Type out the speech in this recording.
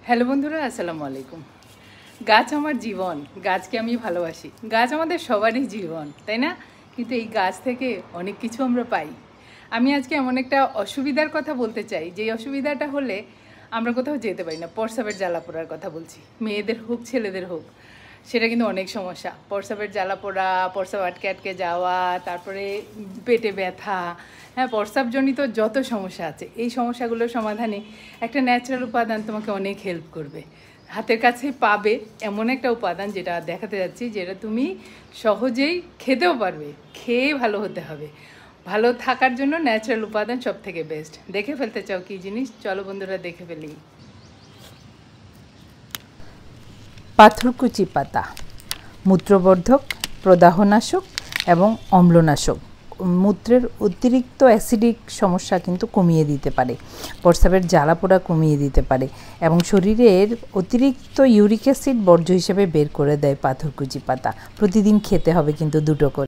Hello বন্ধুরা, আসসালামু আলাইকুম। গাছ আমার জীবন, গাছকে আমি ভালোবাসি। গাছ আমাদের সবারই জীবন, তাই না? কিন্তু এই গাছ থেকে অনেক কিছু আমরা পাই। আমি আজকে এমন একটা অসুবিধার কথা বলতে চাই, যেই অসুবিধাটা হলে আমরা কোথাও যেতে পারি না। প্রস্রাবের জ্বালা পোড়ার কথা বলছি, মেয়েদের হোক ছেলেদের হোক, সেটা কিন্তু অনেক সমস্যা। প্রস্রাবের জ্বালা পোড়া, প্রস্রাব আটকে আটকে যাওয়া, তারপরে পেটে ব্যথা, হ্যাঁ, প্রস্রাবজনিত যত সমস্যা আছে, এই সমস্যাগুলোর সমাধানে একটা ন্যাচারাল উপাদান তোমাকে অনেক হেল্প করবে। হাতের কাছে পাবে এমন একটা উপাদান, যেটা দেখাতে যাচ্ছি, যেটা তুমি সহজেই খেতেও পারবে। খেয়ে ভালো হতে হবে। ভালো থাকার জন্য ন্যাচারাল উপাদান সব থেকে বেস্ট। দেখে ফেলতে চাও কী জিনিস? চলো বন্ধুরা, দেখে ফেলি। পাথরকুচি পাতা মূত্রবর্ধক, প্রদাহনাশক এবং অম্লনাশক। মূত্রের অতিরিক্ত অ্যাসিডিক সমস্যা কিন্তু কমিয়ে দিতে পারে, প্রস্রাবের জ্বালা পোড়া কমিয়ে দিতে পারে এবং শরীরের অতিরিক্ত ইউরিক অ্যাসিড বর্জ্য হিসেবে বের করে দেয় পাথরকুচি পাতা। প্রতিদিন খেতে হবে কিন্তু 2টো করে।